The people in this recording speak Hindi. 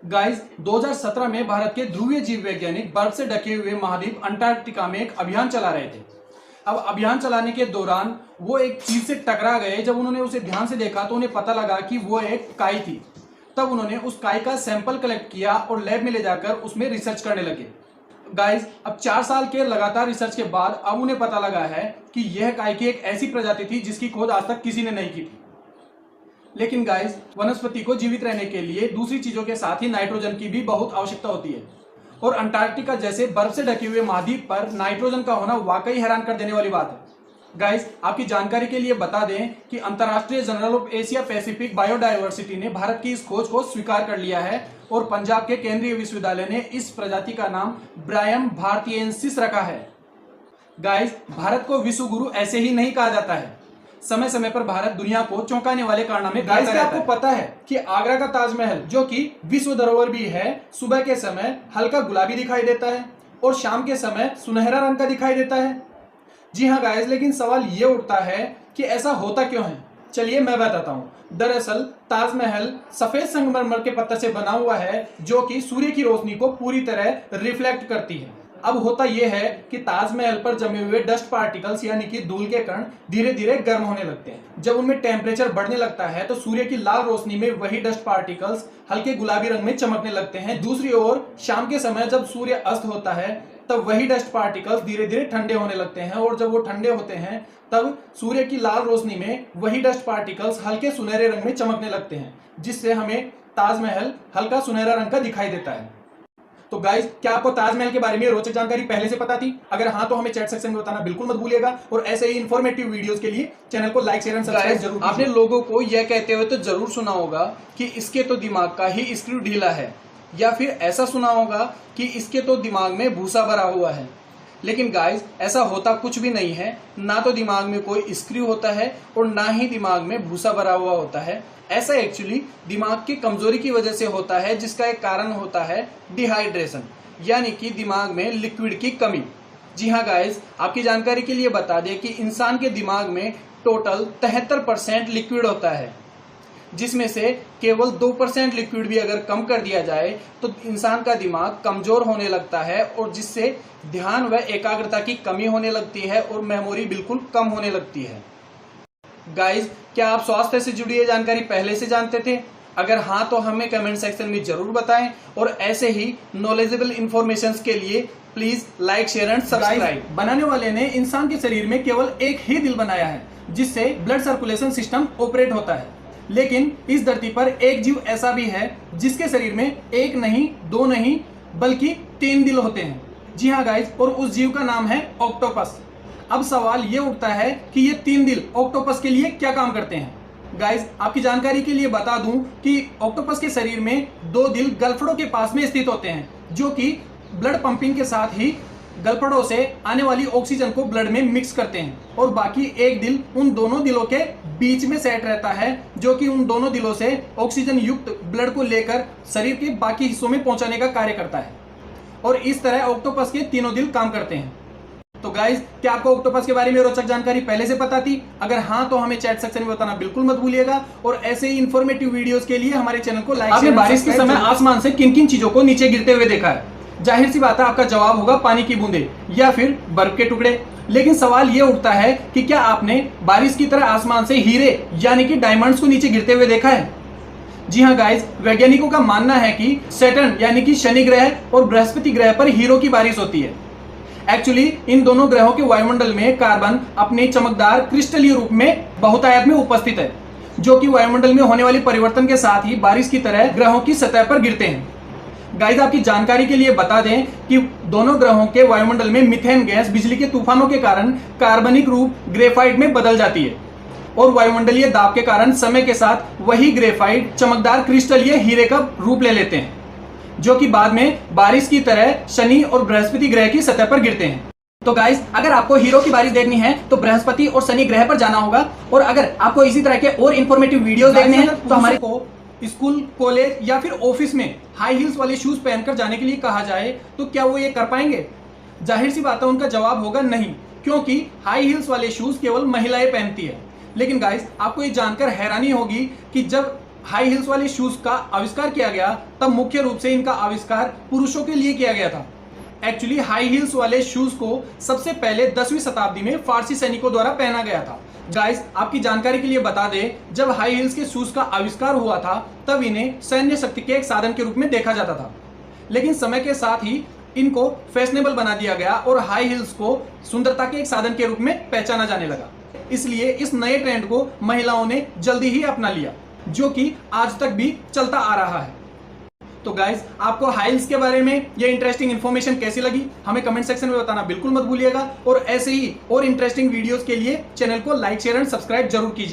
गाइस 2017 में भारत के ध्रुवीय जीव वैज्ञानिक बर्फ से ढके हुए महाद्वीप अंटार्कटिका में एक अभियान चला रहे थे। अब अभियान चलाने के दौरान वो एक चीज से टकरा गए। जब उन्होंने उसे ध्यान से देखा तो उन्हें पता लगा कि वो एक काई थी। तब उन्होंने उस काई का सैंपल कलेक्ट किया और लैब में ले जाकर उसमें रिसर्च करने लगे। गाइस अब 4 साल के लगातार रिसर्च के बाद अब उन्हें पता लगा है कि यह काई की एक ऐसी प्रजाति थी जिसकी खोज आज तक किसी ने नहीं की थी। लेकिन गाइस वनस्पति को जीवित रहने के लिए दूसरी चीजों के साथ ही नाइट्रोजन की भी बहुत आवश्यकता होती है, और अंटार्कटिका जैसे बर्फ से ढके हुए महाद्वीप पर नाइट्रोजन का होना वाकई हैरान कर देने वाली बात है। गाइस आपकी जानकारी के लिए बता दें कि अंतर्राष्ट्रीय journal of Asia Pacific biodiversity ने भारत की इस खोज को स्वीकार कर लिया है और पंजाब के केंद्रीय विश्वविद्यालय ने इस प्रजाति का नाम ब्रायम भारतीयेंसिस रखा है। गाइस भारत को विश्व गुरु ऐसे ही नहीं कहा जाता है। समय समय पर भारत दुनिया को चौंकाने वाले कारनामे करता रहता है। आपको पता है कि आगरा का ताजमहल जो कि विश्व धरोहर भी है, सुबह के समय हल्का गुलाबी दिखाई देता है और शाम के समय सुनहरा रंग का दिखाई देता है। जी हाँ गाइस, लेकिन सवाल ये उठता है कि ऐसा होता क्यों है। चलिए मैं बताता हूँ। दरअसल ताजमहल सफेद संगमरमर के पत्थर से बना हुआ है जो कि सूर्य की रोशनी को पूरी तरह रिफ्लेक्ट करती है। अब होता यह है कि ताजमहल पर जमे हुए डस्ट पार्टिकल्स यानी कि धूल के कण धीरे धीरे गर्म होने लगते हैं। जब उनमें टेम्परेचर बढ़ने लगता है तो सूर्य की लाल रोशनी में वही डस्ट पार्टिकल्स हल्के गुलाबी रंग में चमकने लगते हैं। दूसरी ओर शाम के समय जब सूर्य अस्त होता है तब वही डस्ट पार्टिकल्स धीरे धीरे ठंडे होने लगते हैं, और जब वो ठंडे होते हैं तब सूर्य की लाल रोशनी में वही डस्ट पार्टिकल्स हल्के सुनहरे रंग में चमकने लगते हैं, जिससे हमें ताजमहल हल्का सुनहरा रंग का दिखाई देता है। तो गाइस, क्या आपको ताजमहल के बारे में रोचक जानकारी पहले से पता थी? अगर हाँ तो हमें चैट सेक्शन में बताना बिल्कुल मत भूलिएगा, और ऐसे ही इन्फॉर्मेटिव वीडियोस के लिए चैनल को लाइक शेयर एंड सब्सक्राइब जरूर। आपने लोगों को यह कहते हुए तो जरूर सुना होगा कि इसके तो दिमाग का ही स्क्रू ढीला है, या फिर ऐसा सुना होगा कि इसके तो दिमाग में भूसा भरा हुआ है। लेकिन गाइस ऐसा होता कुछ भी नहीं है। ना तो दिमाग में कोई स्क्रू होता है और ना ही दिमाग में भूसा भरा हुआ होता है। ऐसा एक्चुअली दिमाग की कमजोरी की वजह से होता है, जिसका एक कारण होता है डिहाइड्रेशन, यानी कि दिमाग में लिक्विड की कमी। जी हाँ गाइस, आपकी जानकारी के लिए बता दें कि इंसान के दिमाग में टोटल 73% लिक्विड होता है, जिसमें से केवल 2% लिक्विड भी अगर कम कर दिया जाए तो इंसान का दिमाग कमजोर होने लगता है, और जिससे ध्यान व एकाग्रता की कमी होने लगती है और मेमोरी बिल्कुल कम होने लगती है। गाइस, क्या आप स्वास्थ्य से जुड़ी ये जानकारी पहले से जानते थे? अगर हाँ तो हमें कमेंट सेक्शन में जरूर बताएं, और ऐसे ही नॉलेजेबल इंफॉर्मेशन के लिए please like share and subscribe. बनाने वाले ने इंसान के शरीर में केवल एक ही दिल बनाया है, जिससे ब्लड सर्कुलेशन सिस्टम ऑपरेट होता है। लेकिन इस धरती पर एक जीव ऐसा भी है जिसके शरीर में एक नहीं, 2 नहीं, बल्कि 3 दिल होते हैं। जी हाँ गाइस, और उस जीव का नाम है ऑक्टोपस। अब सवाल ये उठता है कि ये 3 दिल ऑक्टोपस के लिए क्या काम करते हैं। गाइस आपकी जानकारी के लिए बता दूं कि ऑक्टोपस के शरीर में 2 दिल गलफड़ों के पास में स्थित होते हैं, जो कि ब्लड पंपिंग के साथ ही गलफड़ों से आने वाली ऑक्सीजन को ब्लड में मिक्स करते हैं, और बाकी एक दिल उन दोनों दिलों के बीच में सेट रहता है, जो कि उन दोनों दिलों से ऑक्सीजन युक्त ब्लड को लेकर शरीर के बाकी हिस्सों में पहुंचाने का कार्य करता है। और इस तरह ऑक्टोपस के तीनों दिल काम करते हैं। तो गाइस, क्या आपको ऑक्टोपस के बारे में रोचक जानकारी पहले से पता थी? अगर हाँ तो हमें चैट सेक्शन में बताना बिल्कुल मत भूलिएगा, और ऐसे ही इन्फॉर्मेटिव वीडियोस के लिए हमारे चैनल को लाइक शेयर। बारिश के समय आसमान से किन किन चीजों को नीचे गिरते हुए देखा है? जाहिर सी बात है आपका जवाब होगा पानी की बूंदे या फिर बर्फ के टुकड़े। लेकिन सवाल ये उठता है कि क्या आपने बारिश की तरह आसमान से हीरे यानी कि डायमंड्स को नीचे गिरते हुए देखा है? जी हाँ गाइस, वैज्ञानिकों का मानना है कि सैटर्न यानी कि शनि ग्रह और बृहस्पति ग्रह पर हीरो की बारिश होती है। एक्चुअली इन दोनों ग्रहों के वायुमंडल में कार्बन अपने चमकदार क्रिस्टलीय रूप में बहुतायत में उपस्थित है, जो कि वायुमंडल में होने वाली परिवर्तन के साथ ही बारिश की तरह ग्रहों की सतह पर गिरते हैं। गाइस आपकी जानकारी के लिए बता दें कि दोनों ग्रहों के वायुमंडल में मीथेन गैस बिजली के तूफानों के कारण कार्बनिक रूप ग्रेफाइट में बदल जाती है, और वायुमंडलीय दाब के कारण समय के साथ वही ग्रेफाइट चमकदार क्रिस्टलीय हीरे का रूप ले लेते हैं, जो कि बाद में बारिश की तरह शनि और बृहस्पति ग्रह की सतह पर गिरते हैं। तो गाइस, अगर आपको हीरो की बारिश देखनी है तो बृहस्पति और शनि ग्रह पर जाना होगा, और अगर आपको इसी तरह के और इन्फॉर्मेटिव वीडियोस देखने हैं तो हमारे को स्कूल, कॉलेज या फिर ऑफिस में हाई हील्स वाले शूज पहनकर जाने के लिए कहा जाए तो क्या वो ये कर पाएंगे? जाहिर सी बात है उनका जवाब होगा नहीं, क्योंकि हाई हील्स वाले शूज केवल महिलाएं पहनती है। लेकिन गाइस आपको ये जानकर हैरानी होगी कि जब हाई हील्स वाले शूज का आविष्कार किया गया तब मुख्य रूप से इनका आविष्कार पुरुषों के लिए किया गया था। एक्चुअली हाई हील्स वाले शूज को सबसे पहले 10वीं शताब्दी में फारसी सैनिकों द्वारा पहना गया था। गाइस, आपकी जानकारी के लिए बता दें, जब हाई हील्स के शूज का आविष्कार हुआ था तब इन्हें सैन्य शक्ति के एक साधन के रूप में देखा जाता था, लेकिन समय के साथ ही इनको फैशनेबल बना दिया गया और हाई हील्स को सुंदरता के एक साधन के रूप में पहचाना जाने लगा। इसलिए इस नए ट्रेंड को महिलाओं ने जल्दी ही अपना लिया, जो कि आज तक भी चलता आ रहा है। तो गाइज, आपको हाई हील्स के बारे में ये इंटरेस्टिंग इन्फॉर्मेशन कैसी लगी हमें कमेंट सेक्शन में बताना बिल्कुल मत भूलिएगा, और ऐसे ही और इंटरेस्टिंग वीडियोस के लिए चैनल को लाइक शेयर एंड सब्सक्राइब जरूर कीजिए।